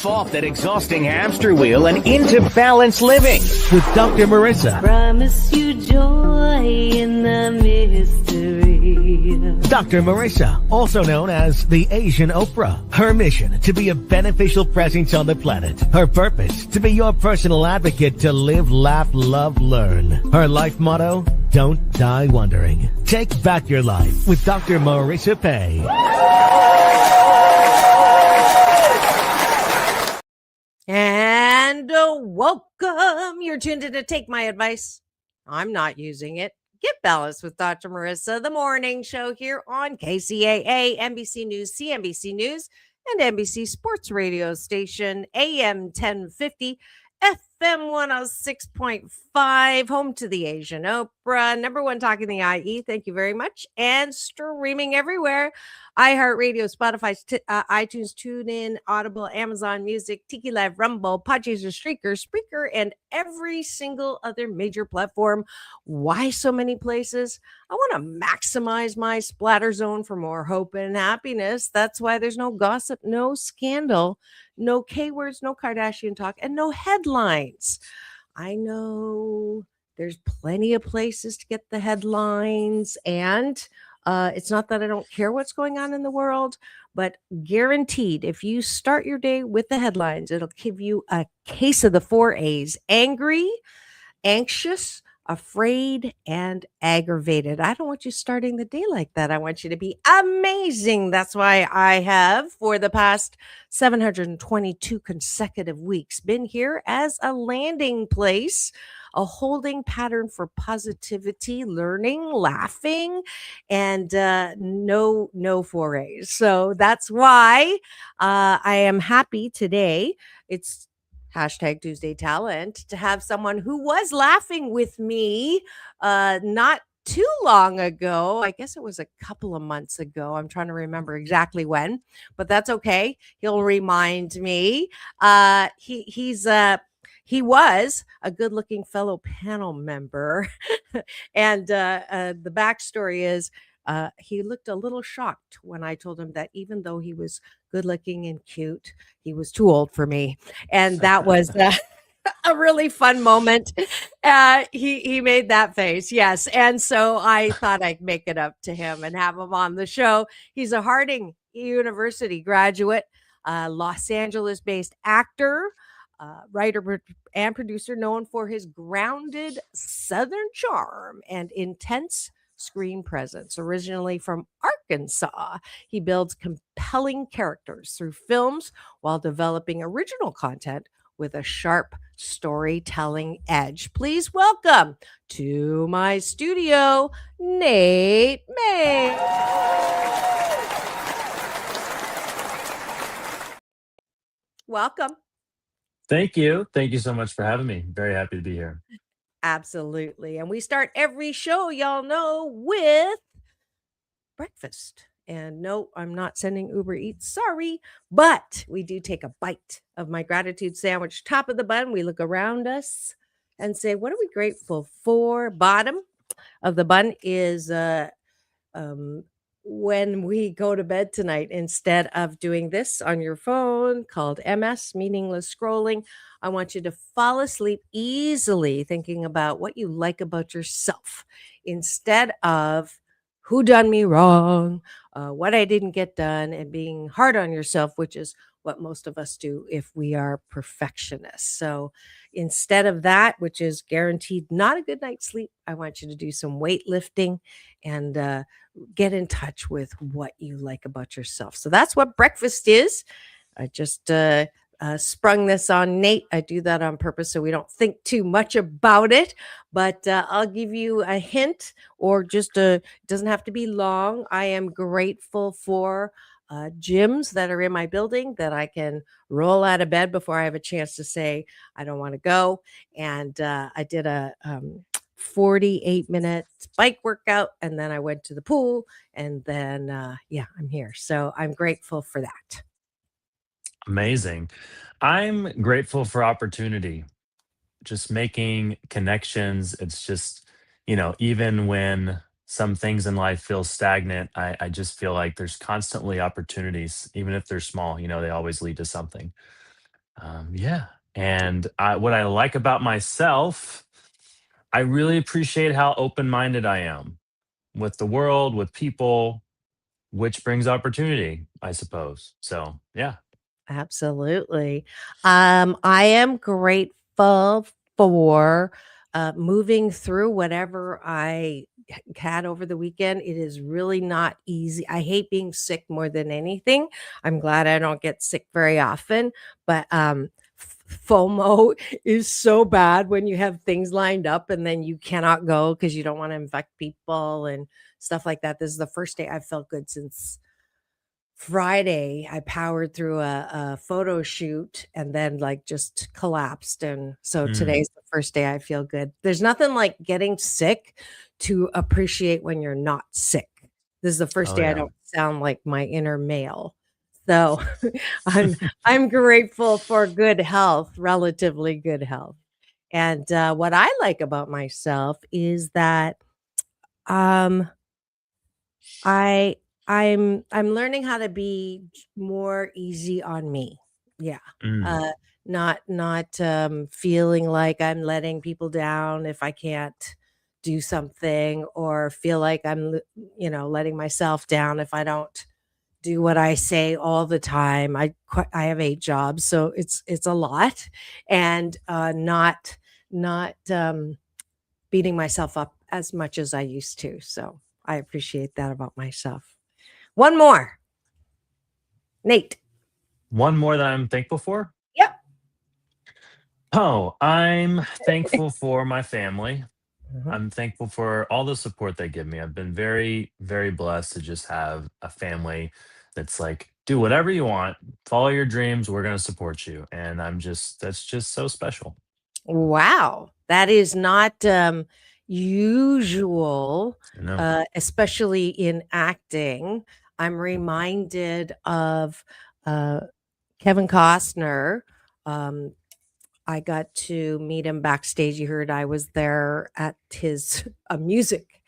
Get off that exhausting hamster wheel and into balanced living with Dr. Marissa. Promise you joy in the mystery. Dr. Marissa, also known as the Asian Oprah. Her mission, to be a beneficial presence on the planet. Her purpose, to be your personal advocate to live, laugh, love, learn. Her life motto, don't die wondering. Take back your life with Dr. Marissa Pei. And welcome. You're tuned in to Take My Advice. I'm not using it. Get balanced with Dr. Marissa, the morning show here on KCAA, NBC News, CNBC News, and NBC Sports Radio Station, AM 1050, FM 106.5, home to the Asian Oprah, number one talk in the IE. Thank you very much. And streaming everywhere. iHeartRadio, Spotify, iTunes, TuneIn, Audible, Amazon Music, Tiki Live, Rumble, Podchaser, Streaker, Spreaker, and every single other major platform. Why so many places? I want to maximize my splatter zone for more hope and happiness. That's why there's no gossip, no scandal, no K-words, no Kardashian talk, and no headlines. I know there's plenty of places to get the headlines, and it's not that I don't care what's going on in the world, but guaranteed, if you start your day with the headlines, it'll give you a case of the 4 A's: angry, anxious, afraid, and aggravated. I don't want you starting the day like that. I want you to be amazing. That's why I have, for the past 722 consecutive weeks, been here as a landing place, a holding pattern for positivity, learning, laughing, and no forays. So that's why I am happy today. It's hashtag Tuesday Talent to have someone who was laughing with me not too long ago. I guess it was a couple of months ago. I'm trying to remember exactly when, but that's okay. He'll remind me. He was a good-looking fellow panel member, and the backstory is he looked a little shocked when I told him that even though he was good looking and cute, he was too old for me. And that was a really fun moment. He made that face. Yes. And so I thought I'd make it up to him and have him on the show. He's a Harding University graduate, Los Angeles based actor, writer and producer, known for his grounded Southern charm and intense screen presence. Originally from Arkansas, he builds compelling characters through films while developing original content with a sharp storytelling edge. Please welcome to my studio, Nate May. Welcome. Thank you. Thank you so much for having me. Very happy to be here. Absolutely. And we start every show, y'all know, with breakfast. And no, I'm not sending Uber Eats, sorry, but we do take a bite of my gratitude sandwich, top of the bun. We look around us and say, what are we grateful for? Bottom of the bun is when we go to bed tonight, instead of doing this on your phone called MS, meaningless scrolling, I want you to fall asleep easily thinking about what you like about yourself instead of who done me wrong, what I didn't get done, and being hard on yourself, which is what most of us do if we are perfectionists. So instead of that, which is guaranteed not a good night's sleep, I want you to do some weightlifting and get in touch with what you like about yourself. So that's what breakfast is. I just sprung this on Nate. I do that on purpose so we don't think too much about it, but I'll give you a hint, or just it doesn't have to be long. I am grateful for gyms that are in my building that I can roll out of bed before I have a chance to say I don't want to go. And I did a 48-minute bike workout, and then I went to the pool, and then I'm here. So I'm grateful for that. Amazing. I'm grateful for opportunity, just making connections. It's just, even when some things in life feel stagnant, I just feel like there's constantly opportunities, even if they're small, they always lead to something. Yeah. And what I like about myself, I really appreciate how open minded I am with the world, with people, which brings opportunity, I suppose. So, yeah. Absolutely. I am grateful for moving through whatever I had over the weekend. It is really not easy. I hate being sick more than anything. I'm glad I don't get sick very often, but FOMO is so bad when you have things lined up and then you cannot go because you don't want to infect people and stuff like that. This is the first day I've felt good since Friday. I powered through a photo shoot and then like just collapsed. And so Mm. today's the first day I feel good. There's nothing like getting sick to appreciate when you're not sick. This is the first Oh, day I yeah. don't sound like my inner male. So I'm I'm grateful for good health, relatively good health. And what I like about myself is that um I I'm learning how to be more easy on me. Yeah. Mm. Uh not feeling like I'm letting people down if I can't do something or feel like letting myself down if I don't do what I say all the time. I have 8 jobs, so it's a lot and not beating myself up as much as I used to. So I appreciate that about myself. One more. Nate. One more that I'm thankful for. Yep. Oh, I'm thankful for my family. Mhm. I'm thankful for all the support they give me. I've been very, very blessed to just have a family that's like, do whatever you want, follow your dreams. We're going to support you. And that's just so special. Wow. That is not usual, You know? especially in acting. I'm reminded of uh, Kevin Costner. Um, I got to meet him backstage. You heard I was there at his a music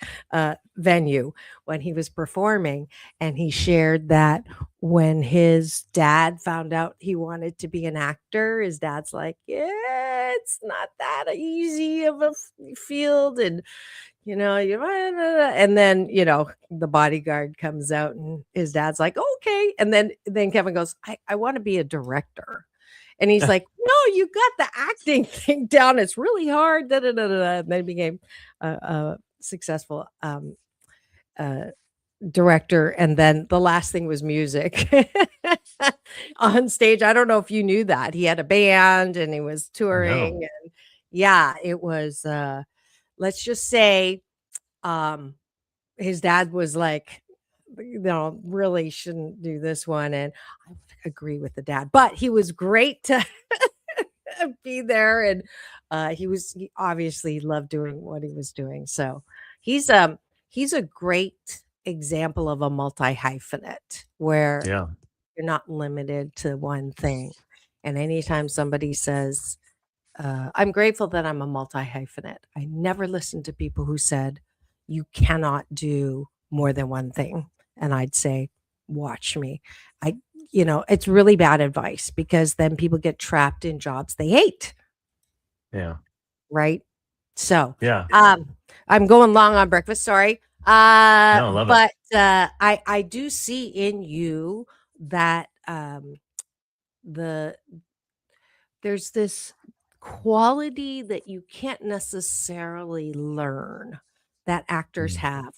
venue when he was performing, and he shared that when his dad found out he wanted to be an actor, his dad's like, "Yeah, it's not that easy of a field," and you and then the bodyguard comes out, and his dad's like, "Okay," and then Kevin goes, "I want to be a director." And he's like, "No, you got the acting thing down. It's really hard." Da, da, da, da, da. And then he became a successful uh, director. And then the last thing was music on stage. I don't know if you knew that. He had a band and he was touring. No. And yeah, it was, let's just say, um, his dad was like, really shouldn't do this one. And I would agree with the dad, but he was great to be there, and he obviously loved doing what he was doing. So he's um he's a great example of a multi-hyphenate where Yeah. you're not limited to one thing. And anytime somebody says, I'm grateful that I'm a multi-hyphenate, I never listened to people who said you cannot do more than one thing. And I'd say, watch me. I it's really bad advice because then people get trapped in jobs they hate, Yeah. right? So, Yeah. I'm going long on breakfast, sorry. No, I love it. But I do see in you that the there's this quality that you can't necessarily learn that actors Mm. have.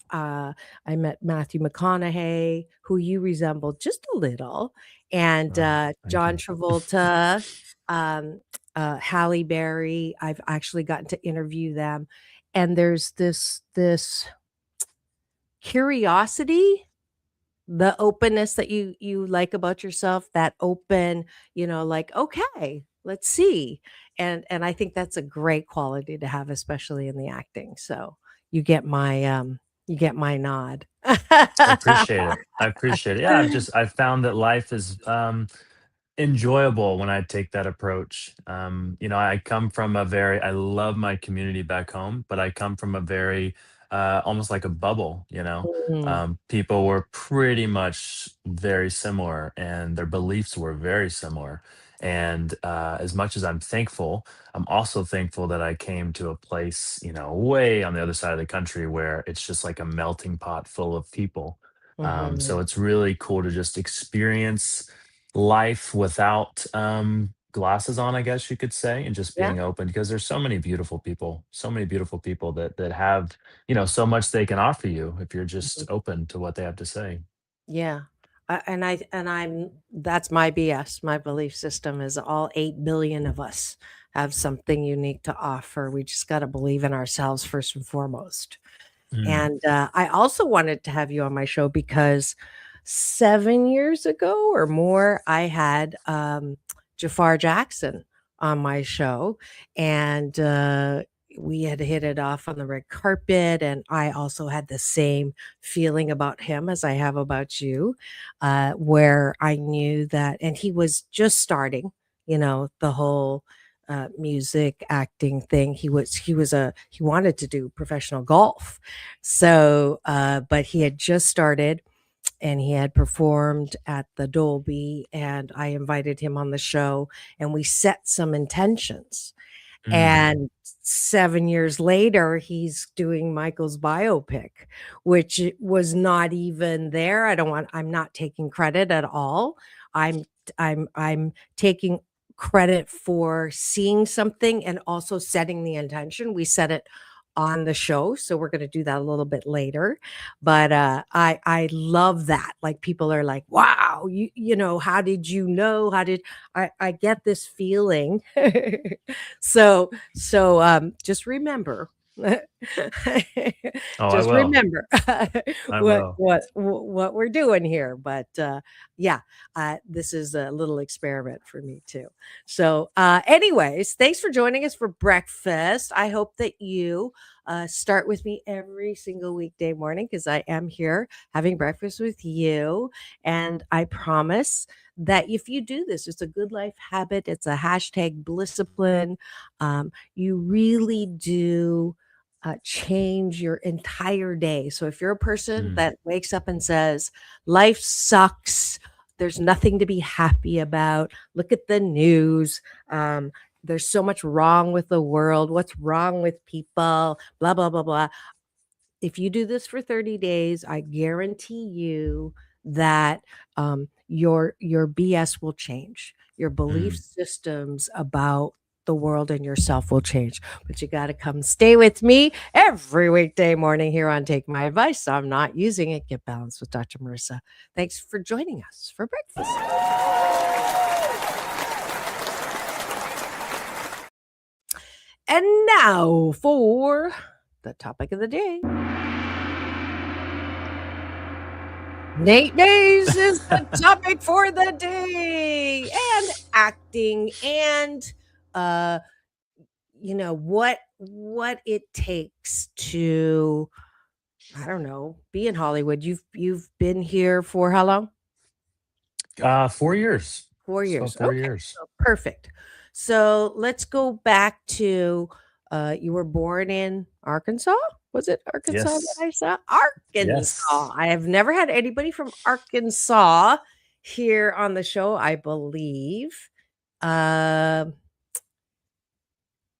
I met Matthew McConaughey, who you resembled just a little, and Oh, thank John you. Travolta, um, Halle Berry. I've actually gotten to interview them, and there's this curiosity, the openness that you like about yourself, that open, like, okay, let's see. And I think that's a great quality to have, especially in the acting. So you get my nod. I appreciate it. I appreciate it. Yeah, I've found that life is enjoyable when I take that approach. I come from I love my community back home, but I come from a very, almost like a bubble, you know. Mm, People were pretty much very similar and their beliefs were very similar. And as much as I'm thankful, I'm also thankful that I came to a place, way on the other side of the country where it's just like a melting pot full of people. So Mhm. it's really cool to just experience life without glasses on, I guess you could say, and just Yeah. being open because there's so many beautiful people that have, so much they can offer you if you're just Mhm. open to what they have to say. Yeah. And I'm that's my BS. My belief system is all 8 billion of us have something unique to offer. We just got to believe in ourselves first and foremost. Mm, And I also wanted to have you on my show because 7 years ago or more, I had Jafar Jackson on my show, and we had hit it off on the red carpet. And I also had the same feeling about him as I have about you, where I knew that, and he was just starting, the whole music acting thing. He wanted to do professional golf, so but he had just started, and he had performed at the Dolby, and I invited him on the show, and we set some intentions. mm, And 7 years later, he's doing Michael's biopic, which was not even there. I'm not taking credit at all. I'm I'm taking credit for seeing something and also setting the intention. We set it on the show, so we're gonna do that a little bit later. But, I love that. Like, people are like, "Wow, how did you know? How did" I get this feeling. Just remember, oh, I just will. remember I what will. what we're doing here. But yeah, this is a little experiment for me too. So, anyways, thanks for joining us for breakfast. I hope that you start with me every single weekday morning because I am here having breakfast with you, and I promise that if you do this, it's a good life habit. It's a hashtag discipline. You really do change your entire day. So if you're a person Mm, that wakes up and says, life sucks, there's nothing to be happy about, look at the news. There's so much wrong with the world. What's wrong with people? Blah, blah, blah, blah. If you do this for 30 days, I guarantee you that your BS will change. Your belief mm. systems about the world and yourself will change. But you got to come stay with me every weekday morning here on Take My Advice. So I'm not using it. Get balanced with Dr. Marissa. Thanks for joining us for breakfast. And now for the topic of the day. Nate Mays is the topic for the day, and acting, and uh what it takes to, I don't know, be in Hollywood. You've been here for how long? 4 years. 4 So years. four Okay, years. so perfect. So let's go back to, you were born in Arkansas? Was it Arkansas that Yes. I saw? Arkansas. Yes. I have never had anybody from Arkansas here on the show, I believe. Um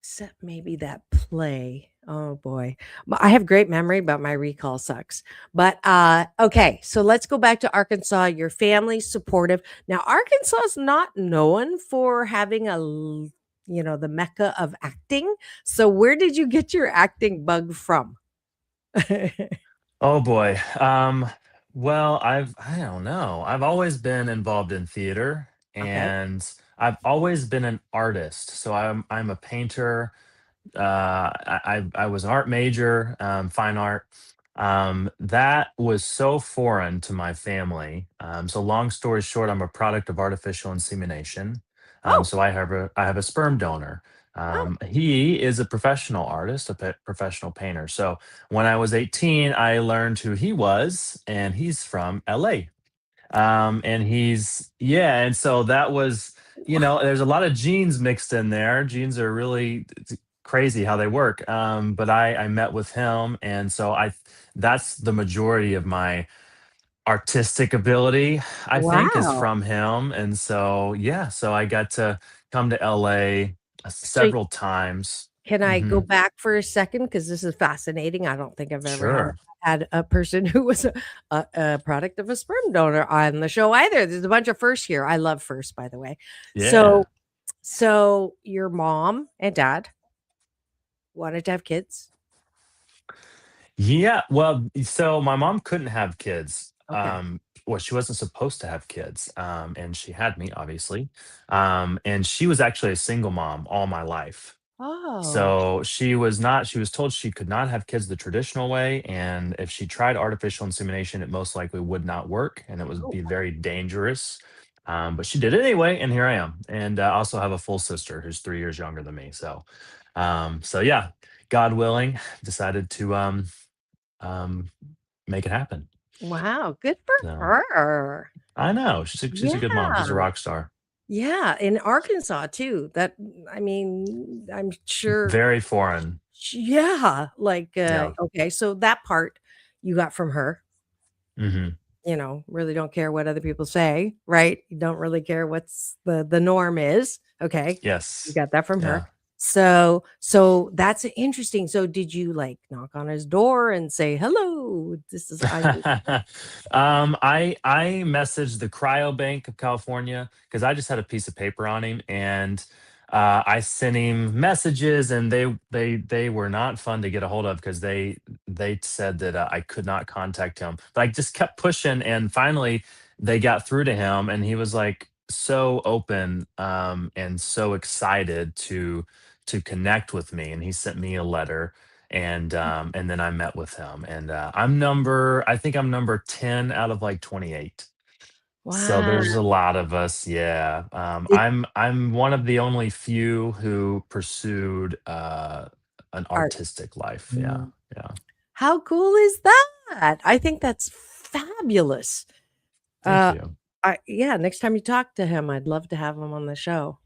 Except maybe that play. Oh boy. I have great memory, but my recall sucks. But okay, so let's go back to Arkansas. Your family's supportive. Now, Arkansas is not known for having the mecca of acting. So where did you get your acting bug from? Oh boy. Well, I don't know. I've always been involved in theater Okay. and I've always been an artist. So I'm a painter. I was an art major, fine art. That was so foreign to my family. So long story short, I'm a product of artificial insemination. Oh, So I have a sperm donor. oh, He is a professional artist, professional painter. So when I was 18, I learned who he was, and he's from LA. And yeah, and so that was, there's a lot of genes mixed in there. Genes are really, it's crazy how they work. But I met with him, and so that's the majority of my artistic ability, I think, is Wow. from him. And so, yeah, so I got to come to LA So several times. can I go Hmm. back for a second? Because this is fascinating. I don't think I've ever Sure. had a person who was a product of a sperm donor on the show either. There's a bunch of firsts here. I love firsts, by the way. Yeah. So so your mom and dad wanted to have kids? Yeah, well, so my mom couldn't have kids. Okay. Well, she wasn't supposed to have kids, and she had me, obviously. And she was actually a single mom all my life. Oh. So she was not, she was told she could not have kids the traditional way. And if she tried artificial insemination, it most likely would not work and it would Oh, be very dangerous. But she did it anyway, and here I am. And I also have a full sister who's 3 years younger than me. So yeah, God willing, decided to um, make it happen. wow, good for So her. I know she's a good mom. Yeah. She's a rock star. Yeah, in Arkansas too. That I mean, I'm sure Very foreign. yeah, like, Yeah. okay, so that part you got from her, Hmm. really don't care what other people say, right? You don't really care what's the norm is, okay, you Yes. got that from her. Yeah. So that's interesting. So did you, like, knock on his door and say, "Hello, this is I." I messaged the Cryobank of California because I just had a piece of paper on him, and I sent him messages, and they were not fun to get a hold of because they said that I could not contact him. But I just kept pushing, and finally they got through to him, and he was like so open and so excited to connect with me, and he sent me a letter, and then I met with him, and I think I'm number 10 out of like 28. So Wow. there's a lot of us, yeah. Did I'm one of the only few who pursued an art. artistic life. Yeah, Mm. yeah. How cool is that? I think that's fabulous. Thank Uh, you. yeah, next time you talk to him, I'd love to have him on the show.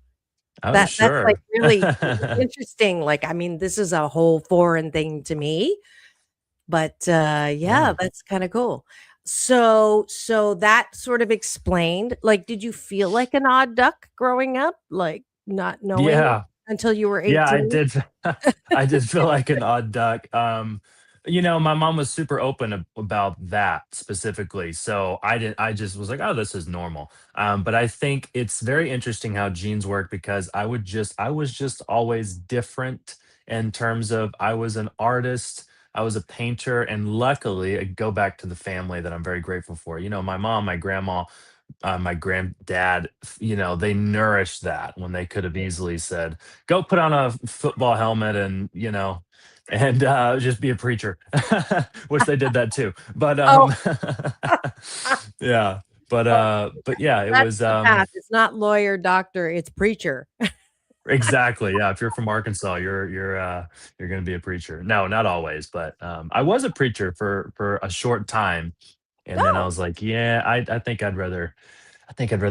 Oh, That's, like, sure. really interesting, like, I mean, this is a whole foreign thing to me, but, yeah, Yeah. that's kinda cool. So that sort of explained like, did you feel like an odd duck growing up, like, not knowing Yeah. until you were Yeah, I 18? did. I did feel like an odd duck. My mom was super open about that specifically, so I didn't. I just was like, "Oh, this is normal." But I think it's very interesting how genes work because I was just always different in terms of I was an artist. I was a painter, and luckily, I go back to the family that I'm very grateful for. My mom, my grandma, my granddad, they nourished that when they could have easily said, "Go put on a football helmet and just be a preacher," which they did that too. But Oh, yeah, oh, but yeah, it that's was the path. It's not lawyer, doctor, it's preacher. exactly, yeah. If you're from Arkansas, you're going to be a preacher. No, not always, but I was a preacher for a short time, and then I Oh, was like, yeah, I think I'd rather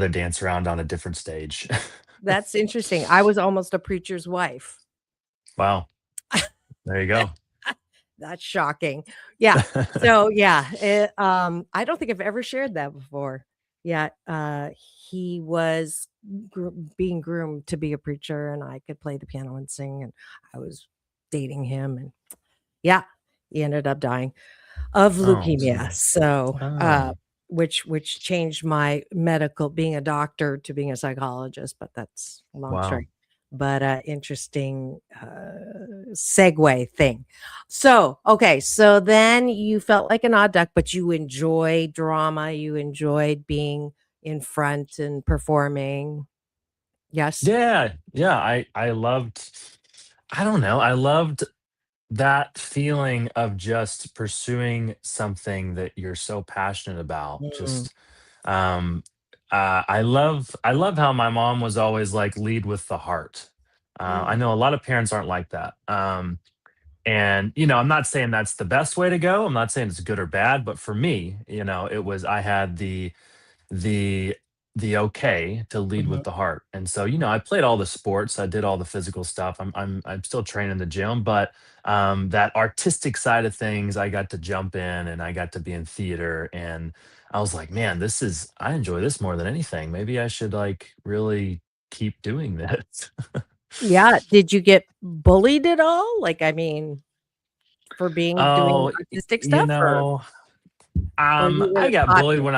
dance around on a different stage. that's interesting. I was almost a preacher's wife. Wow. There you go. That's shocking. Yeah. So, yeah, I don't think I've ever shared that before. Yeah, he was being groomed to be a preacher, and I could play the piano and sing, and I was dating him, and yeah, he ended up dying of Oh, I'm leukemia. sorry. So, Oh, which changed my medical being a doctor to being a psychologist, but that's a long wow. story. But, interesting, segue thing. So, okay, so then you felt like an odd duck, but you enjoyed drama, you enjoyed being in front and performing. Yes? Yeah, yeah, I loved I don't know, I loved that feeling of just pursuing something that you're so passionate about. Mm, Just, um, I love how my mom was always like, "Lead with the heart." I mm, know a lot of parents aren't like that. And I'm not saying that's the best way to go. I'm not saying it's good or bad, but for me, it was I had the the okay to lead Mhm. with the heart. And so, I played all the sports, I did all the physical stuff. I'm still training in the gym, but that artistic side of things, I got to jump in and I got to be in theater, and I was like, man, I enjoy this more than anything. Maybe I should like really keep doing this. Yeah. Did you get bullied at all? Like, I mean, for doing Oh, artistic stuff, or you I were got bullied popular? when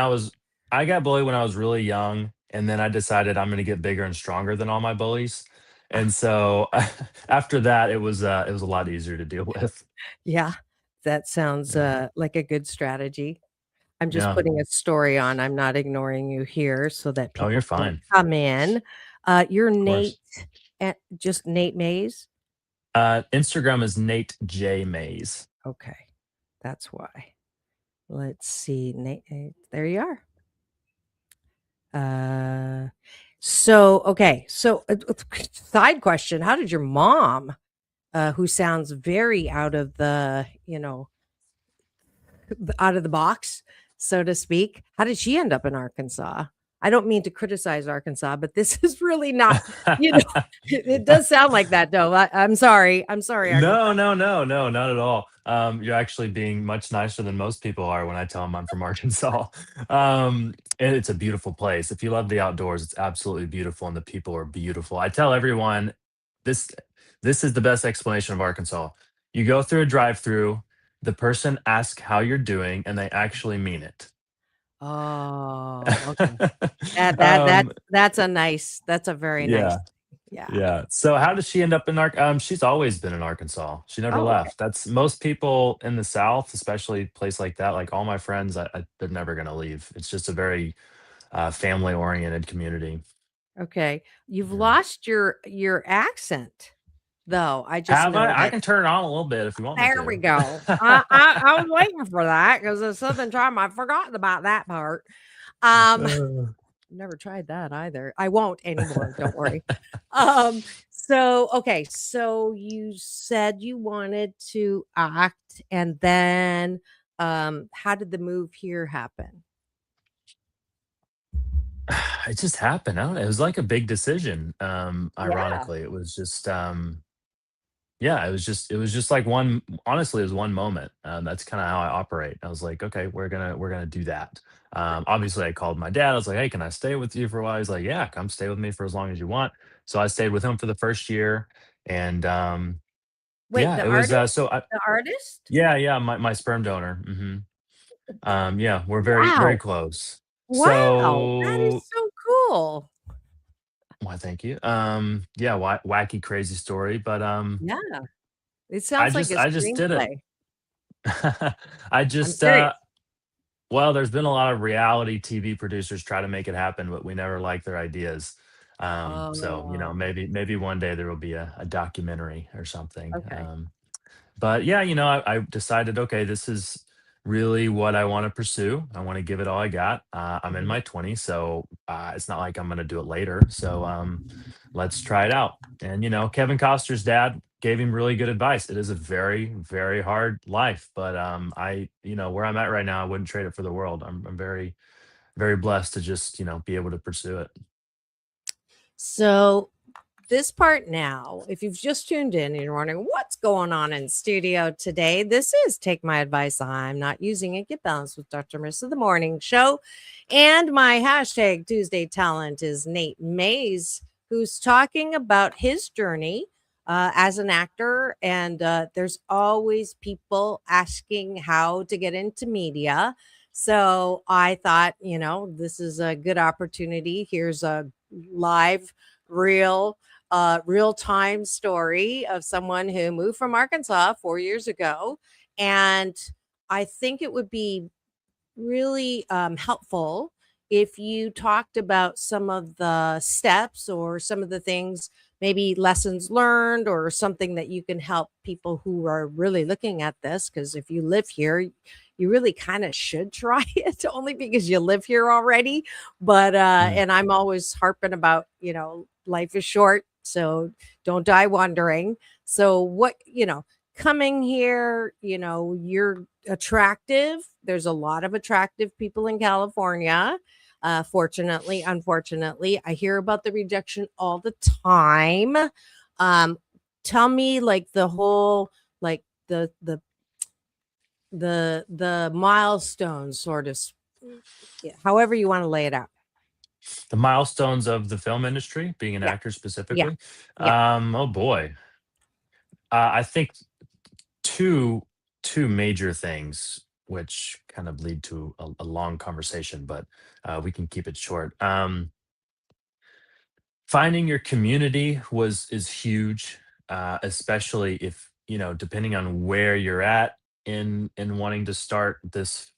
I was really young, and then I decided I'm gonna get bigger and stronger than all my bullies. And so after that, it was a lot easier to deal with. Yeah, that sounds, Yeah. like a good strategy. I'm just Yeah. putting a story on, I'm not ignoring you here so that Oh, you're people can't fine. come in. You're Of Nate, course. just Nate Mays? Instagram is Nate J Mays. Okay, that's why. Let's see, Nate, there you are. Okay, side question, how did your mom, who sounds very out of the, out of the box, so to speak. How did she end up in Arkansas? I don't mean to criticize Arkansas, but this is really not, you know, it does sound like that though. I'm sorry. I'm sorry, Arkansas. No, no, no, no, not at all. You're actually being much nicer than most people are when I tell them I'm from Arkansas. And it's a beautiful place. If you love the outdoors, it's absolutely beautiful, and the people are beautiful. I tell everyone this this is the best explanation of Arkansas. You go through a drive-through, the person asks how you're doing, and they actually mean it. Oh, okay. um, That's a very nice yeah. thing. Yeah. Yeah. So how does she end up in she's always been in Arkansas. She never Oh, okay. left. That's most people in the South, especially a place like that. Like all my friends, they're never gonna leave. It's just a very family oriented community. Okay. You've Yeah. lost your accent though. I just Have I? I noticed. can turn it on a little bit if you want me There we to. go. I was waiting for that because the Southern charm. I've forgotten about that part. Um, Uh, never tried that either. I won't anymore. Don't worry. So you said you wanted to act, and then how did the move here happen? it just happened. I don't know. It was like a big decision. Yeah. Ironically, it was just yeah, it was just like one honestly, it was one moment. That's kinda how I operate. I was like, "Okay, we're gonna do that." Obviously, I called my dad. I was like, "Hey, can I stay with you for a while?" He's like, "Yeah, come stay with me for as long as you want." So I stayed with him for the first year, and, Wait, yeah, the it was, artist? so I The artist? yeah, yeah, my sperm donor, mhm. Yeah, we're very, very Wow. close. Wow. That is So so cool. why, thank you. Yeah, wacky, crazy story, but, Yeah. It I sounds like just a I just did it. screenplay. I I'm just, serious. well, there's been a lot of reality TV producers try to make it happen, but we never like their ideas. So Oh, maybe one day there will be a documentary or something. okay. But yeah, I decided, okay, this is really what I want to pursue. I want to give it all I got. I'm in Mhm. my 20s, so it's not like I'm going to do it later. So let's try it out. And Kevin Costner's dad gave him really good advice. It is a very, very hard life, but where I'm at right now, I wouldn't trade it for the world. I'm very, very blessed to just be able to pursue it. So this part now, if you've just tuned in and you're wondering what's going on in studio today, this is Take My Advice. I'm not using it. Get balanced with Dr. Marissa, the morning show. And my hashtag Tuesday talent is Nate Mays, who's talking about his journey as an actor. And there's always people asking how to get into media. So I thought, this is a good opportunity. Here's a live, real time story of someone who moved from Arkansas 4 years ago. And I think it would be really helpful if you talked about some of the steps or some of the things, maybe lessons learned or something that you can help people who are really looking at this. Because if you live here, you really kind of should try it only because you live here already. But, Mm. and I'm always harping about, life is short. So don't die wondering. So, coming here, you're attractive. There's a lot of attractive people in California. Fortunately, unfortunately, I hear about the rejection all the time. Tell me, like, the whole, like, the milestones, sort of, however you want to lay it out. The milestones of the film industry, being an Yeah, actor yeah, specifically. yeah. Oh boy. I think two two major things, which kind of lead to a long conversation, but we can keep it short. Finding your community is huge, especially if, depending on where you're at in wanting to start this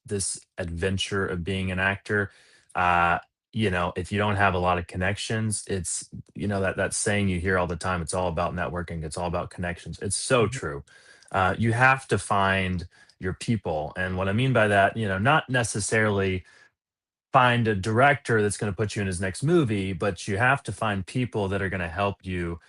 adventure of being an actor. uh if you don't have a lot of connections, it's, that saying you hear all the time, it's all about networking, it's all about connections. It's so Mhm. true. You have to find your people, and what I mean by that, not necessarily find a director that's going to put you in his next movie, but you have to find people that are going to help you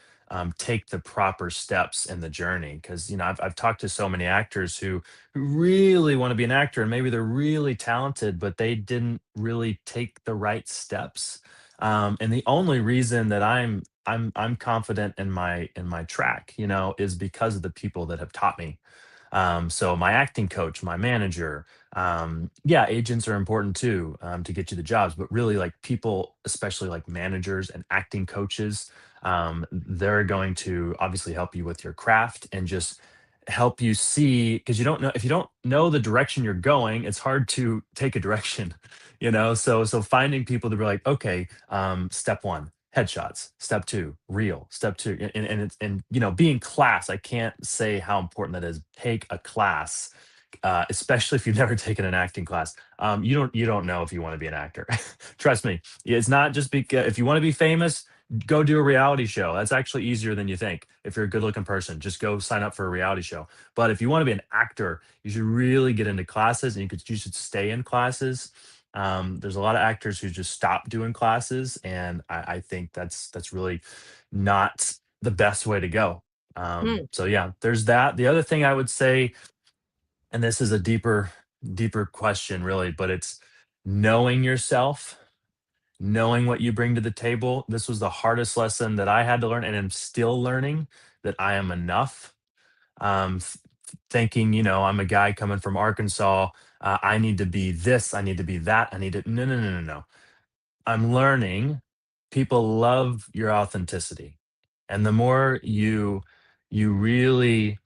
take the proper steps in the journey. Because, I've talked to so many actors who really want to be an actor, and maybe they're really talented, but they didn't really take the right steps. And the only reason that I'm confident in my track, is because of the people that have taught me. So my acting coach, my manager, yeah, agents are important too, to get you the jobs, but really, like, people, especially like managers and acting coaches, they're going to obviously help you with your craft and just help you see, because you don't know, if you don't know the direction you're going, it's hard to take a direction. So finding people to be like, okay, step one, headshots, step two, reel, step two, and it's, and be in class. I can't say how important that is. Take a class, especially if you've never taken an acting class. You don't know if you want to be an actor. Trust me, it's not just because if you want to be famous, go do a reality show. That's actually easier than you think. If you're a good looking person, just go sign up for a reality show. But if you want to be an actor, you should really get into classes, and you should stay in classes. There's a lot of actors who just stop doing classes, and I think that's really not the best way to go. Hmm. So yeah, there's that. The other thing I would say, and this is a deeper question really, but it's knowing yourself, knowing what you bring to the table. This was the hardest lesson that I had to learn, and I'm still learning, that I am enough. Thinking, I'm a guy coming from Arkansas, I need to be this, I need to be that, I need to, no, no, no, no, no. I'm learning people love your authenticity. And the more you really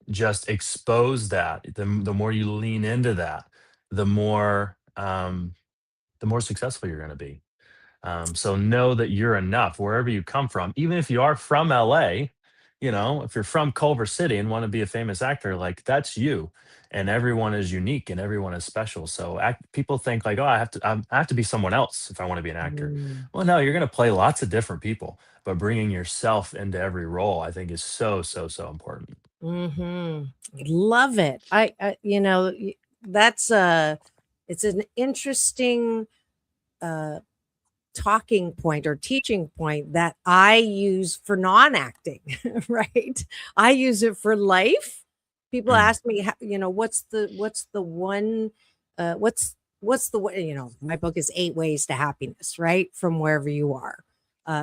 just expose that, the more you lean into that, the more the more successful you're going to be. So know that you're enough wherever you come from, even if you are from LA. If you're from Culver City and want to be a famous actor, like, that's you. And everyone is unique and everyone is special. So people think like, oh, I have to be someone else if I want to be an actor. Mm. Well, no, you're going to play lots of different people, but bringing yourself into every role, I think, is so, so, so important. Mhm. Love it. That's it's an interesting uh talking point or teaching point that I use for non-acting, right? I use it for life. People Mm, ask me, what's the one, what's the way, my book is 8 ways to happiness, right? From wherever you are.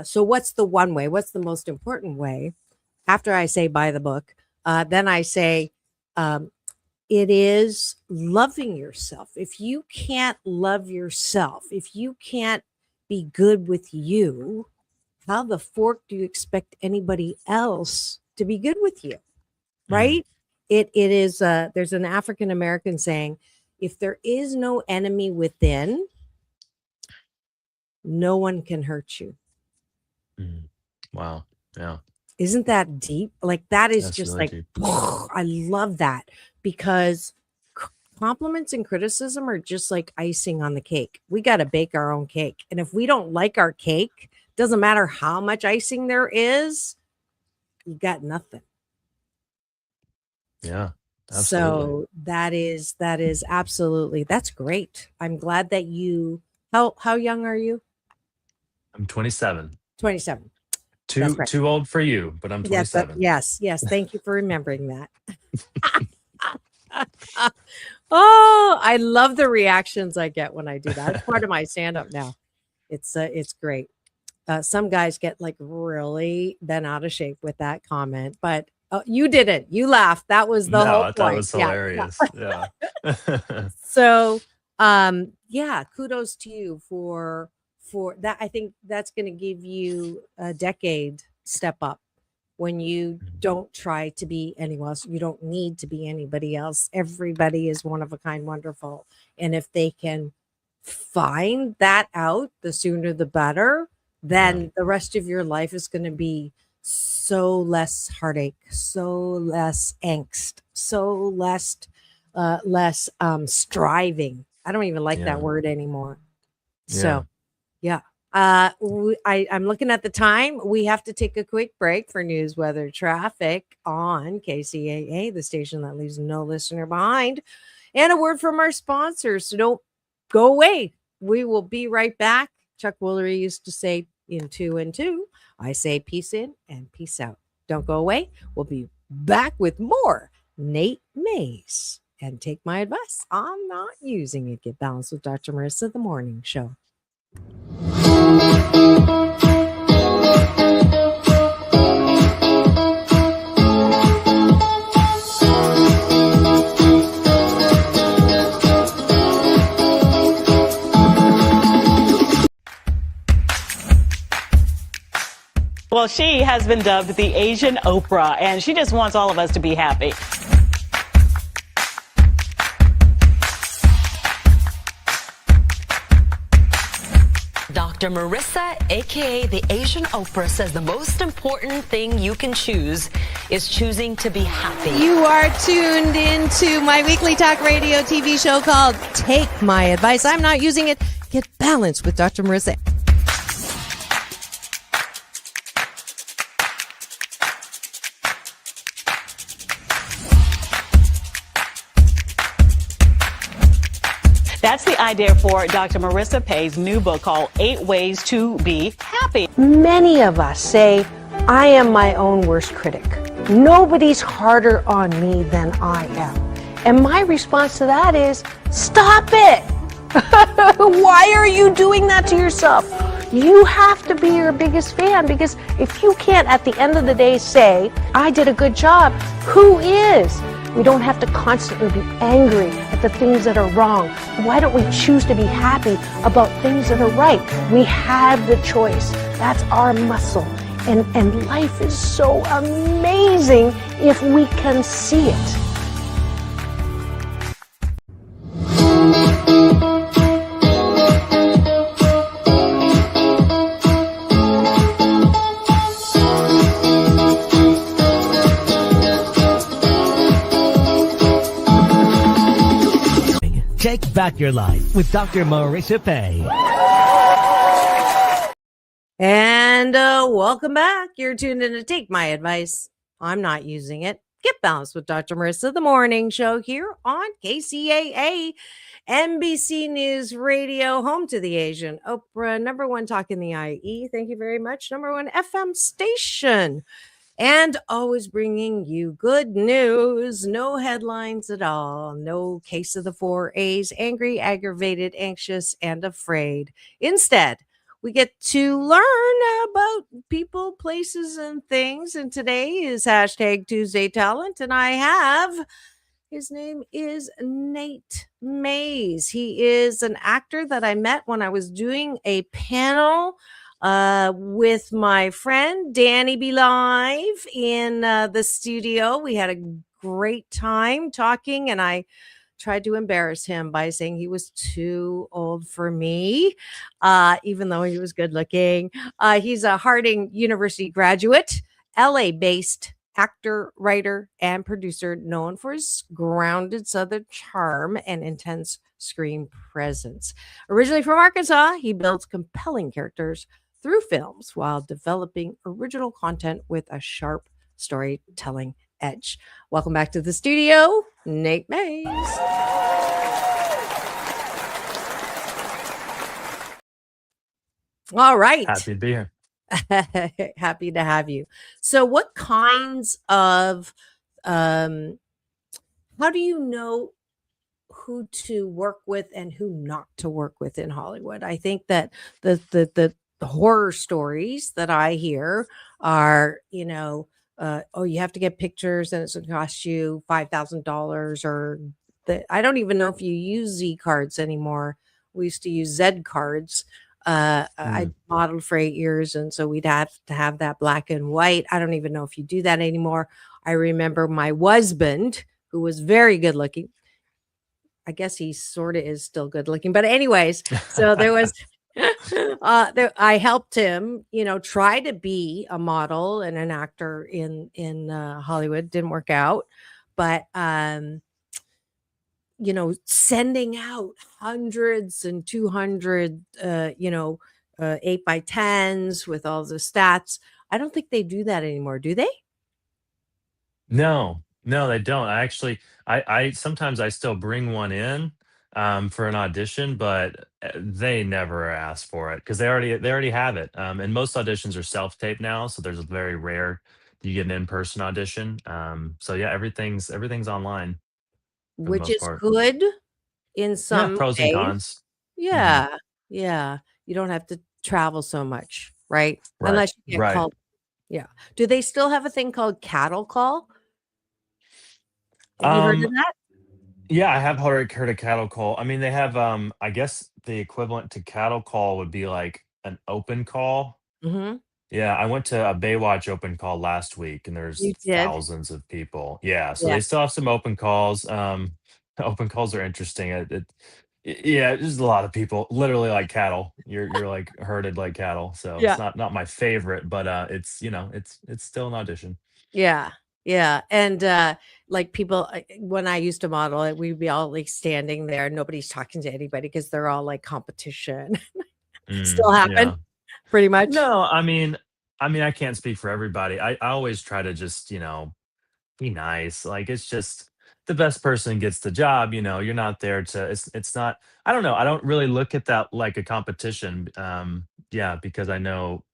So what's the one way? What's the most important way? After I say buy the book, then I say, um, it is loving yourself. If you can't love yourself, if you can't be good with you, how the fork do you expect anybody else to be good with you? mm, Right? It is there's an African American saying, if there is no enemy within, no one can hurt you. mm. Wow. Yeah, Isn't that deep? Like, that is that's just really like, deep. I love that, because compliments and criticism are just like icing on the cake. We got to bake our own cake. And if we don't like our cake, doesn't matter how much icing there is, you got nothing. Yeah, absolutely. So that is absolutely, that's great. I'm glad that how young are you? I'm 27. 27. That's Too right. too old for you, but I'm Yes, 27. yes, yes. Thank you for remembering that. Oh, I love the reactions I get when I do that. It's part of my stand-up now. It's great. Some guys get like really bent out of shape with that comment, but you didn't. You laughed. That was the No, whole I thought it point. was Yeah. hilarious. Yeah. So, yeah, kudos to you for that. I think that's going to give you a decade step up when you don't try to be anyone else. You don't need to be anybody else. Everybody is one of a kind, wonderful. And if they can find that out, the sooner the better, then the rest of your life is going to be so less heartache, so less angst, so less striving. I don't even like that Yeah. word anymore. Yeah. So, yeah. I'm looking at the time. We have to take a quick break for news, weather, traffic on KCAA, the station that leaves no listener behind, and a word from our sponsors. So don't go away. We will be right back. Chuck Woolery used to say, in two and two. I say peace in and peace out. Don't go away. We'll be back with more Nate Mays. And take my advice. I'm not using it. Get balanced with Dr. Marissa, the morning show. Well, she has been dubbed the Asian Oprah, and she just wants all of us to be happy. Dr. Marissa, aka the Asian Oprah, says the most important thing you can choose is choosing to be happy. You are tuned into my weekly talk radio TV show called Take My Advice. I'm not using it. Get balanced with Dr. Marissa. That's the idea for Dr. Marissa Pei's new book called 8 Ways to Be Happy. Many of us say, I am my own worst critic. Nobody's harder on me than I am. And my response to that is, stop it! Why are you doing that to yourself? You have to be your biggest fan, because if you can't at the end of the day say, I did a good job, who is? We don't have to constantly be angry at the things that are wrong. Why don't we choose to be happy about things that are right? We have the choice. That's our muscle. And life is so amazing if we can see it. Take back your life with Dr. Marissa Pei. And welcome back. You're tuned in to Take My Advice. I'm not using it. Get balanced with Dr. Marissa, the morning show here on KCAA, NBC News Radio, home to the Asian Oprah, number one talk in the IE. Thank you very much. Number one FM station. And always bringing you good news. No headlines at all. No case of the 4 A's: angry, aggravated, anxious, and afraid. Instead, we get to learn about people, places, and things. And today is hashtag Tuesday Talent. And I have, his name is Nate Mays. He is an actor that I met when I was doing a panel with my friend Danny Be Live in the studio. We had a great time talking, and I tried to embarrass him by saying he was too old for me, even though he was good looking. He's a Harding University graduate, LA based actor, writer, and producer, known for his grounded Southern charm and intense screen presence. Originally from Arkansas, he builds compelling characters through films while developing original content with a sharp storytelling edge. Welcome back to the studio, Nate Mays. All right. Happy to be here. Happy to have you. So what kinds of how do you know who to work with and who not to work with in Hollywood? I think that the horror stories that I hear are, oh, you have to get pictures and it's going to cost you $5,000, or I don't even know if you use Z cards anymore. We used to use Z cards. I Mm. modeled for 8 years, and so we'd have to have that black and white. I don't even know if you do that anymore. I remember my husband, who was very good looking. I guess he sort of is still good looking, but anyways, so there was I helped him, try to be a model and an actor in Hollywood. Didn't work out, but sending out hundreds and 200 8x10s with all the stats. I don't think they do that anymore, do they? No, no, they don't. I sometimes I still bring one in for an audition, but they never ask for it because they already have it. And most auditions are self-tape now, so there's a very rare you get an in-person audition. So yeah, everything's online for the Which most is part. good in Yeah, some pros and ways. cons. Hmm. Yeah, yeah. You don't have to travel so much, right? Right, Unless you get right. called. Yeah. Do they still have a thing called cattle call? Have you heard Um, of that? yeah, I have heard a cattle call. I mean, they have I guess the equivalent to cattle call would be like an open call. Mhm. Yeah, I went to a Baywatch open call last week, and there's You did? thousands of people. Yeah, so Yeah. they still have some open calls. Open calls are interesting. Yeah, there's a lot of people, literally like cattle. You're like herded like cattle. So it's Yeah. not my favorite, but it's it's still an audition. Yeah. Yeah. And like people when I used to model it, we'd be all like standing there, nobody's talking to anybody because they're all like competition. Still happen Yeah. pretty much. No, I mean I can't speak for everybody. I always try to just be nice. Like it's just the best person gets the job. You're not there to. It's not. I don't know. I don't really look at that like a competition. Yeah, because I know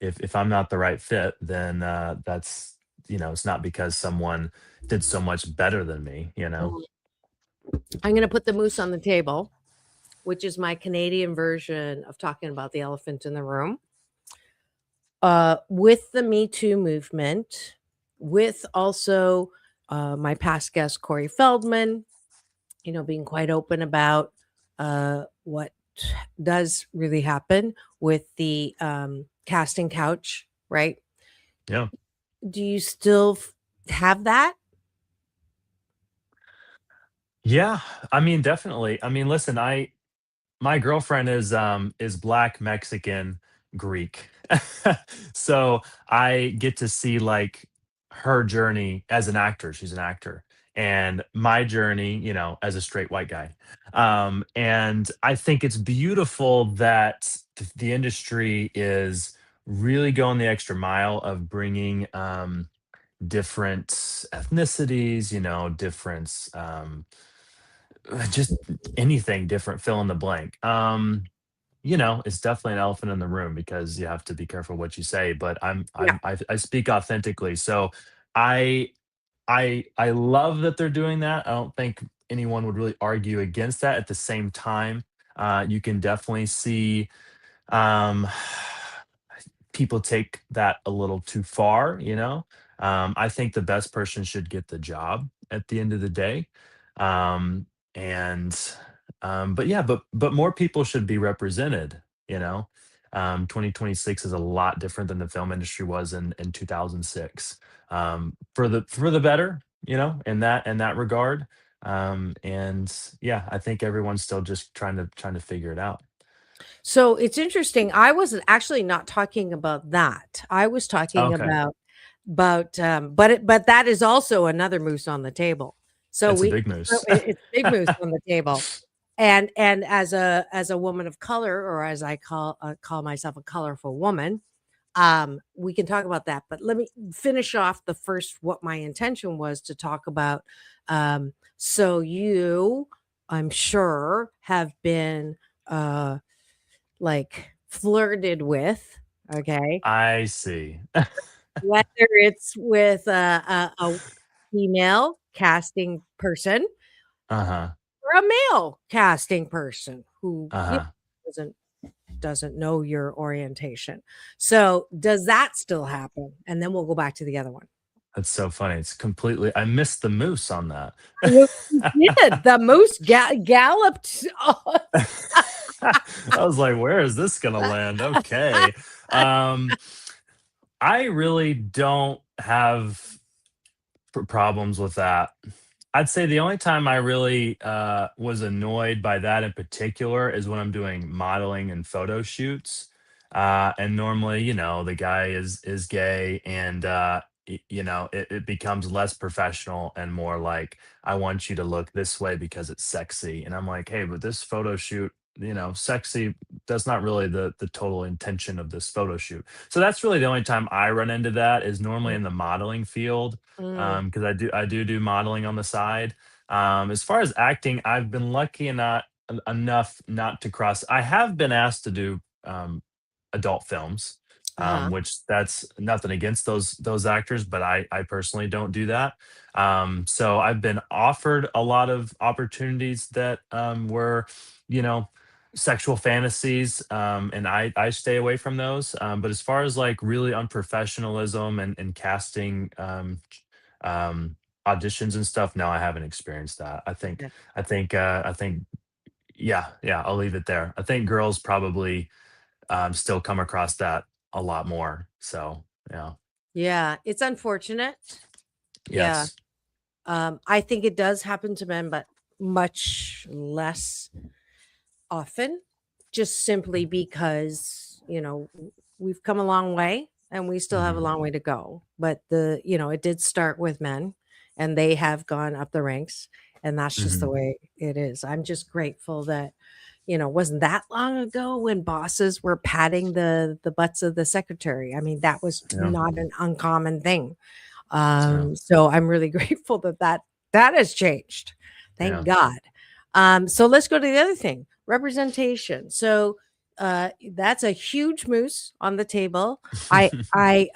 if I'm not the right fit, then that's it's not because someone did so much better than me. Mhm. I'm going to put the moose on the table, which is my Canadian version of talking about the elephant in the room. With the Me Too movement, with also my past guest Corey Feldman, being quite open about what does really happen with the casting couch, right? Yeah. Do you still have that? Yeah. I mean, definitely. I mean, listen, my girlfriend is black, Mexican, Greek. So I get to see like her journey as an actor. She's an actor. And my journey, as a straight white guy. And I think it's beautiful that the industry is really going the extra mile of bringing different ethnicities, different just anything different, fill in the blank. It's definitely an elephant in the room because you have to be careful what you say. But Yeah. I speak authentically, so I I love that they're doing that. I don't think anyone would really argue against that. At the same time, you can definitely see um, people take that a little too far. I think the best person should get the job at the end of the day. Um, and but yeah, but more people should be represented, you know. 2026 is a lot different than the film industry was in 2006. For the better, in that regard. And yeah, I think everyone's still just trying to figure it out. So it's interesting. I was actually not talking about that. I was talking Okay. about but that is also another moose on the table. So It's a we big so moose. it's big moose on the table. And as a woman of color, or as I call myself, a colorful woman, we can talk about that. But let me finish off the first what my intention was to talk about. So you, I'm sure, have been like flirted with, okay? I see. Whether it's with a female casting person Uh-huh. or a male casting person who Uh-huh. doesn't doesn't know your orientation. So does that still happen? And then we'll go back to the other one. That's so funny. It's completely I missed the moose on that. Well, you did. The moose galloped. I was like, where is this gonna land? Okay. Um, I really don't have problems with that. I'd say the only time I really was annoyed by that in particular is when I'm doing modeling and photo shoots. And normally, the guy is gay, and it becomes less professional and more like, I want you to look this way because it's sexy. And I'm like, hey, but this photo shoot, sexy, that's not really the total intention of this photo shoot. So that's really the only time I run into that, is normally in the modeling field, Mm, because I do modeling on the side. As far as acting, I've been lucky enough not to cross. I have been asked to do adult films, uh-huh. which that's nothing against those actors, but I personally don't do that. So I've been offered a lot of opportunities that were, you know, sexual fantasies, and I stay away from those. But as far as like really unprofessionalism and casting, um, auditions and stuff, no, I haven't experienced that. Yeah. I think, yeah, yeah, I'll leave it there. I think girls probably still come across that a lot more. So, yeah. Yeah, it's unfortunate. Yeah. Yes. I think it does happen to men, but much less often, just simply because, we've come a long way and we still have a Mhm. long way to go. But it did start with men and they have gone up the ranks. And that's just the Mhm. way it is. I'm just grateful that, wasn't that long ago when bosses were patting the butts of the secretary. I mean, that was Yeah. not an uncommon thing. Yeah. So I'm really grateful that has changed. Thank Yeah. God. So let's go to the other thing, representation. So that's a huge moose on the table. I I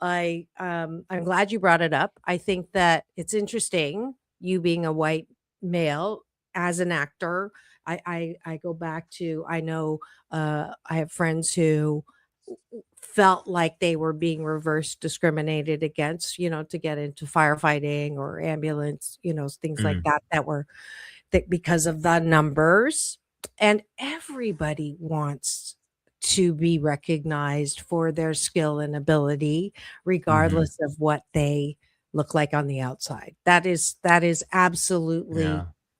I I'm glad you brought it up. I think that it's interesting, you being a white male as an actor. I go back to, I know, I have friends who felt like they were being reverse discriminated against, to get into firefighting or ambulance, things like Mm. that were that because of the numbers. And everybody wants to be recognized for their skill and ability, Mhm. regardless of what they look like on the outside. That is absolutely,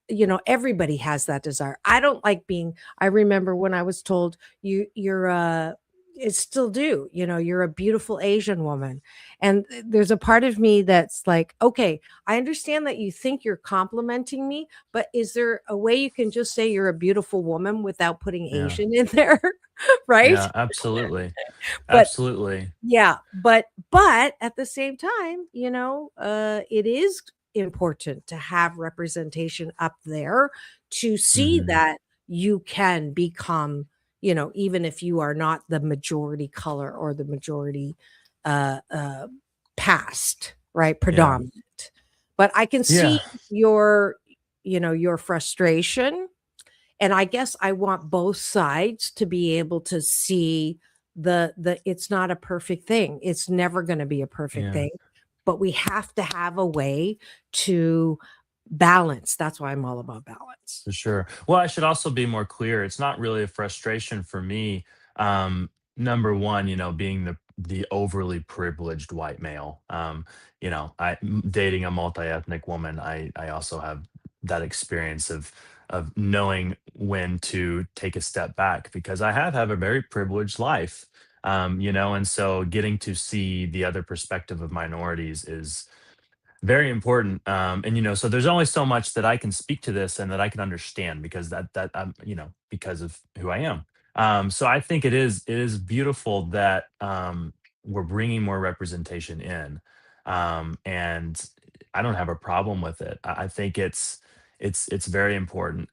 Yeah. everybody has that desire. I don't like being, I remember when I was told you're it still do, you're a beautiful Asian woman. And there's a part of me that's like, okay, I understand that you think you're complimenting me, but is there a way you can just say you're a beautiful woman without putting Yeah. Asian in there? Right? Yeah, absolutely. But Absolutely. yeah, but at the same time, it is important to have representation up there to see Mhm. that you can become, even if you are not the majority color or the majority uh uh past, right? Yeah. Predominant. But I can see Yeah. your frustration, and I guess I want both sides to be able to see the it's not a perfect thing. It's never going to be a perfect Yeah. thing, but we have to have a way to balance. That's why I'm all about balance. For sure. Well, I should also be more clear. It's not really a frustration for me. Number one, being the overly privileged white male. Dating a multi-ethnic woman, I also have that experience of knowing when to take a step back, because I have a very privileged life. And so getting to see the other perspective of minorities is very important. And so there's only so much that I can speak to this and that I can understand, because because of who I am. So I think it is beautiful that we're bringing more representation in, and I don't have a problem with it. I think it's very important.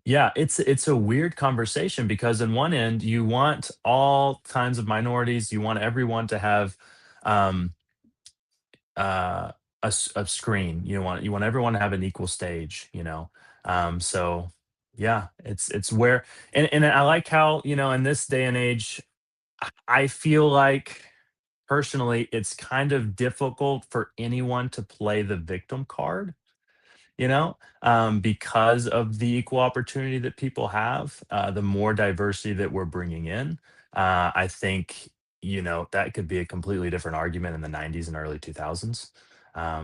Yeah, it's a weird conversation, because in one end you want all kinds of minorities, you want everyone to have um, uh, a screen. You want everyone to have an equal stage. So yeah, it's where, and I like how, in this day and age, I feel like personally it's kind of difficult for anyone to play the victim card, because of the equal opportunity that people have, the more diversity that we're bringing in. I think, that could be a completely different argument in the 90s and early 2000s,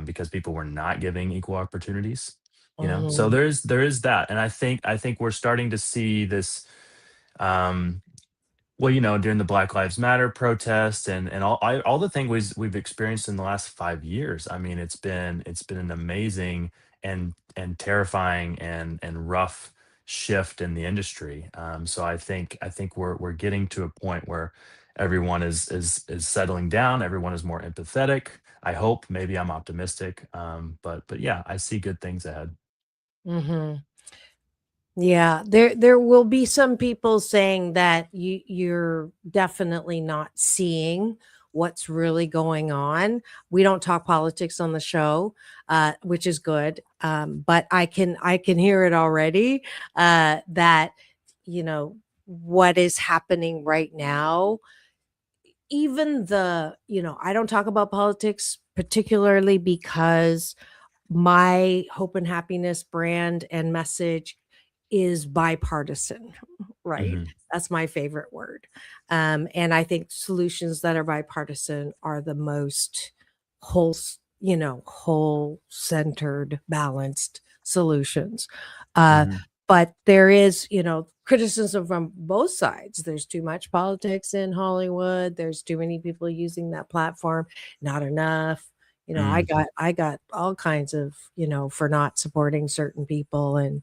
because people were not giving equal opportunities. So Mhm. there is that, and I think we're starting to see this. Um, well, during the Black Lives Matter protests and all the things we've experienced in the last 5 years. I mean, it's been an amazing and terrifying and rough shift in the industry. So I think we're getting to a point where everyone is settling down. Everyone is more empathetic. I hope. Maybe I'm optimistic. But yeah, I see good things ahead. Mhm. Yeah, there will be some people saying that you're definitely not seeing what's really going on. We don't talk politics on the show, which is good. But I can hear it already, that what is happening right now, even I don't talk about politics particularly because my hope and happiness brand and message is bipartisan, right? Hmm. That's my favorite word. And I think solutions that are bipartisan are the most whole centered, balanced solutions. Uh, Hmm. but there is, criticism from both sides. There's too much politics in Hollywood. There's too many people using that platform, not enough. Mm. I got all kinds of, for not supporting certain people and,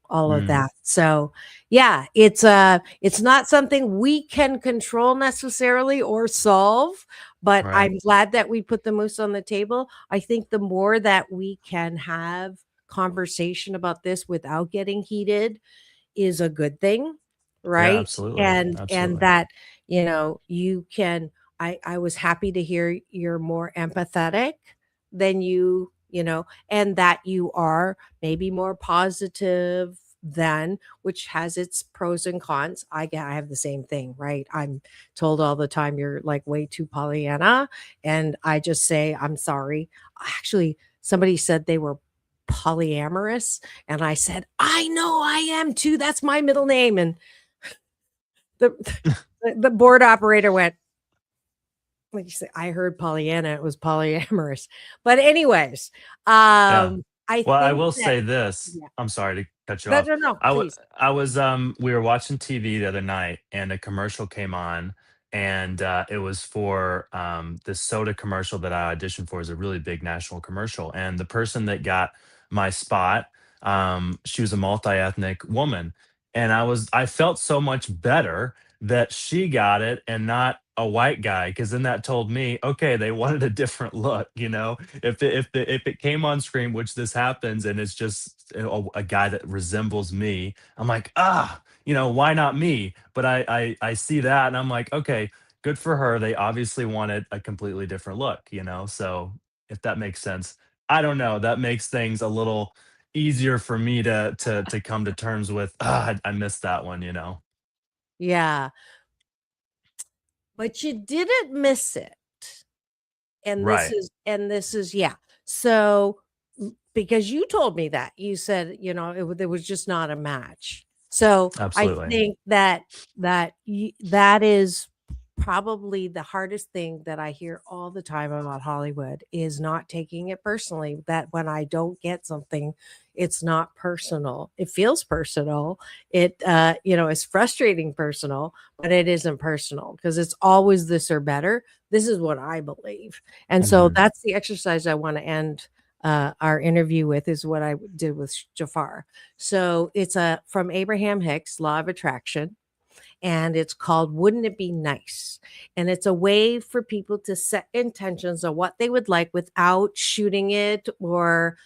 all of Mm. that. So, yeah, it's not something we can control necessarily or solve, but Right. I'm glad that we put the moose on the table. I think the more that we can have conversation about this without getting heated is a good thing, Yeah, right? absolutely. And Absolutely. that, you can I was happy to hear you're more empathetic than and that you are maybe more positive than, which has its pros and cons. I have the same thing, right? I'm told all the time you're like way too Pollyanna, and I just say I'm sorry. Actually, somebody said they were polyamorous, and I said, "I know I am too. That's my middle name." And the the board operator went, like you say, I heard Pollyanna, it was polyamorous. But anyways, Yeah. I Well, I think will that say this. yeah. I'm sorry to cut you No, off. no, no, I w- please. I was we were watching TV the other night and a commercial came on, and it was for this soda commercial that I auditioned for. Is a really big national commercial, and the person that got my spot, she was a multi-ethnic woman, and I felt so much better that she got it and not a white guy, because then that told me, okay, they wanted a different look. If it came on screen, which this happens, and it's just a guy that resembles me, I'm like, why not me? But I see that and I'm like, okay, good for her. They obviously wanted a completely different look. So if that makes sense, I don't know. That makes things a little easier for me to come to terms with. I missed that one. Yeah, but you didn't miss it. And this Right. is and this is yeah. So because you told me that. You said, there was just not a match. So I Absolutely. think that is probably the hardest thing that I hear all the time about Hollywood is not taking it personally. That when I don't get something, it's not personal. It feels personal. It is frustrating personal, but it isn't personal because it's always this or better. This is what I believe. And so Hmm. that's the exercise I want to end our interview with is what I did with Jafar. So it's from Abraham Hicks, Law of Attraction, and it's called Wouldn't It Be Nice? And it's a way for people to set intentions on what they would like without shooting it or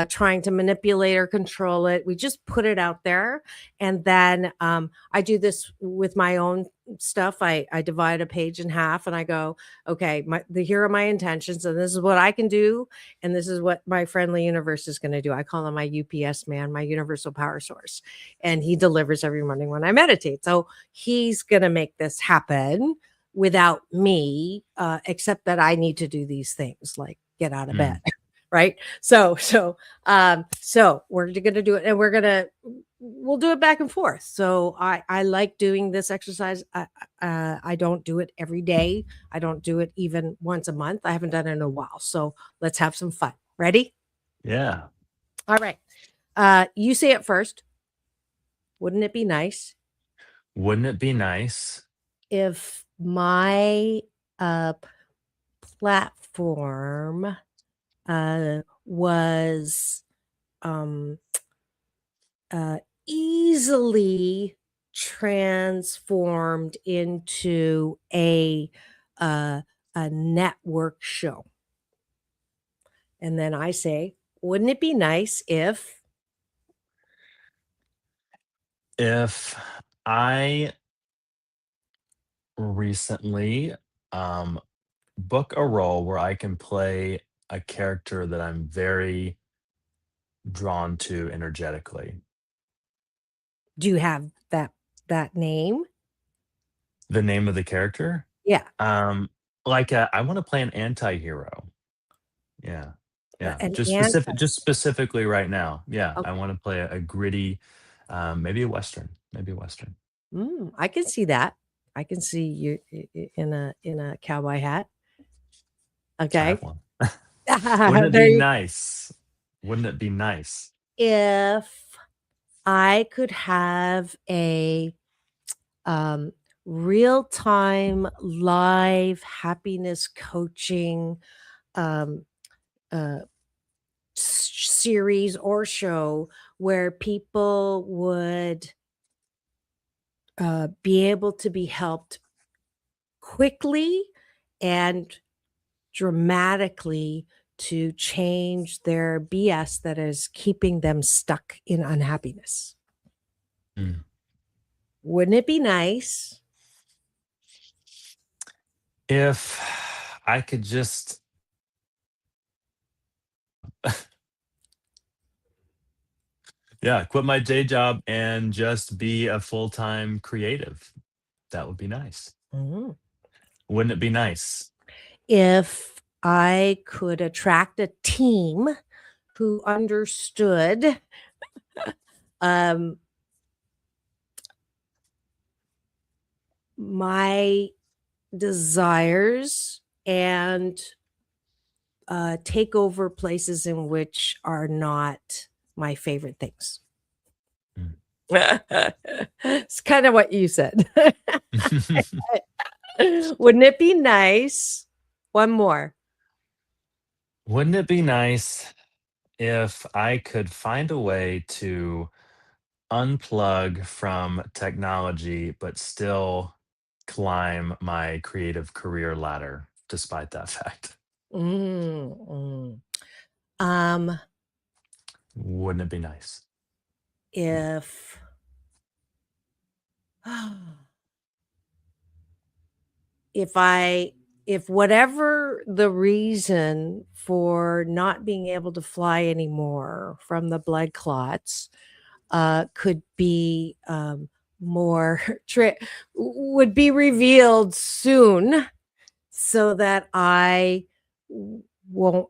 trying to manipulate or control it. We just put it out there. And then I do this with my own stuff. I divide a page in half and I go, okay, here are my intentions, and this is what I can do. And this is what my friendly universe is going to do. I call him my UPS man, my universal power source. And he delivers every morning when I meditate. So he's going to make this happen without me, except that I need to do these things like get out of bed. Right. So we're going to do it, and we'll do it back and forth. So I like doing this exercise. I don't do it every day. I don't do it even once a month. I haven't done it in a while. So let's have some fun. Ready? Yeah. All right. You say it first. Wouldn't it be nice Wouldn't it be nice if my platform was easily transformed into a network show? And then I say, wouldn't it be nice if I recently book a role where I can play a character that I'm very drawn to energetically? do you have that name? The name of the character? Yeah, I want to play an anti-hero. Yeah. Yeah. an Just specifically right now. Yeah. I okay. want to play a gritty, maybe a Western. Maybe a Western. I can see that. I can see you in a cowboy hat. I Okay. have one. Wouldn't it There be you nice? Wouldn't it be nice? If I could have a real-time live happiness coaching um, series or show where people would be able to be helped quickly and dramatically to change their BS that is keeping them stuck in unhappiness. Mm. Wouldn't it be nice? If I could just yeah, quit my day job and just be a full-time creative, that would be nice. Mhm. Wouldn't it be nice? If I could attract a team who understood um, my desires and take over places in which are not my favorite things. Mm. It's kind of what you said. Wouldn't it be nice? One more. Wouldn't it be nice if I could find a way to unplug from technology, but still climb my creative career ladder despite that fact? Mm, mm. Um, Wouldn't it be nice? if if whatever the reason for not being able to fly anymore from the blood clots could be more would be revealed soon, so that I won't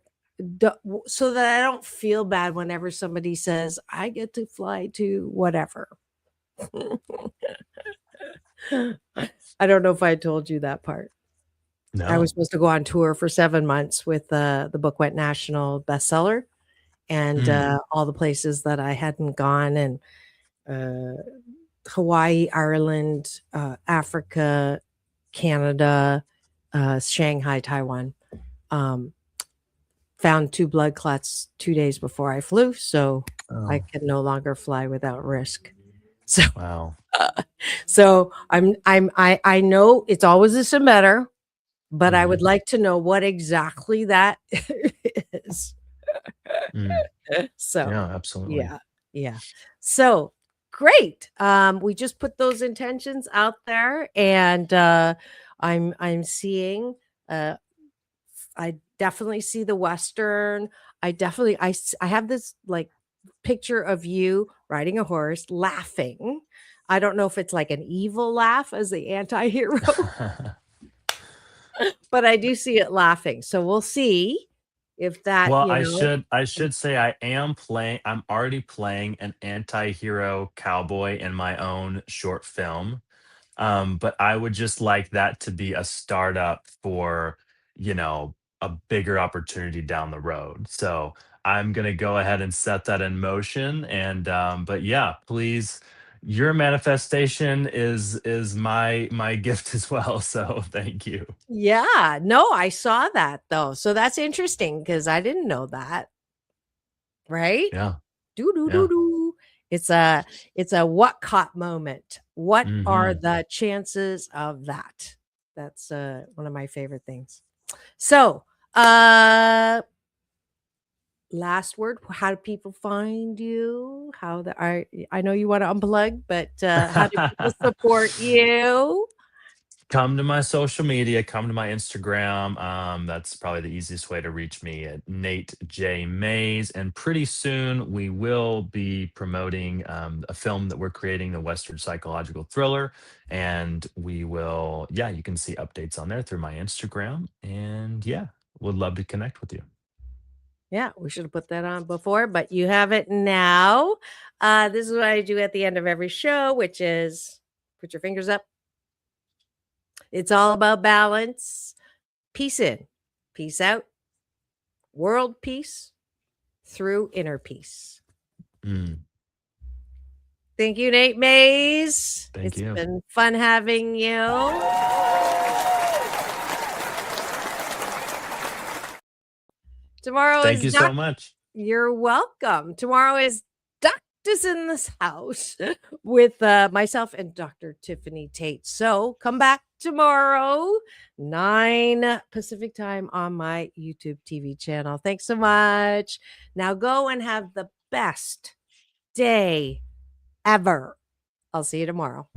so that I don't feel bad whenever somebody says I get to fly to whatever. I don't know if I told you that part. I was No. supposed to go on tour for 7 months with the book went national bestseller, and Mm. all the places that I hadn't gone, and Hawaii, Ireland, Africa, Canada, Shanghai, Taiwan. Found 2 blood clots 2 days before I flew, so I Oh, can no longer fly without risk. So wow. I know it's always a better, but I would Mhm. like to know what exactly that is. Mm. So, Yeah, absolutely. yeah, yeah. So great. We just put those intentions out there, and I'm seeing. I definitely see the Western. I have this like picture of you riding a horse, laughing. I don't know if it's like an evil laugh as the anti-hero, but I do see it laughing. So we'll see if that, Well, you I know. should I should say I'm already playing an anti-hero cowboy in my own short film. But I would just like that to be a startup for, a bigger opportunity down the road. So I'm gonna go ahead and set that in motion. And but yeah, please, your manifestation is my gift as well. So thank you. Yeah, no, I saw that though. So that's interesting because I didn't know that, right? Yeah. Do do do Yeah. do. It's a what caught moment. What are Hmm. the chances of that? That's one of my favorite things. So, last word. How do people find you? I know you want to unplug, but how do people support you? Come to my social media, come to my Instagram. That's probably the easiest way to reach me at Nate J. Mays. And pretty soon we will be promoting a film that we're creating, the Western psychological thriller. And yeah, you can see updates on there through my Instagram. And yeah, would love to connect with you. Yeah, we should have put that on before, but you have it now. This is what I do at the end of every show, which is put your fingers up. It's all about balance. Peace in, peace out, world peace through inner peace. Mm, Thank you, Nate Mays. thank It's you. been fun having you. Tomorrow Thank is you so much. You're welcome. Tomorrow is Doctors in this house with myself and Dr. Tiffany Tate. So come back tomorrow, 9 Pacific time on my YouTube TV channel. Thanks so much. Now go and have the best day ever. I'll see you tomorrow.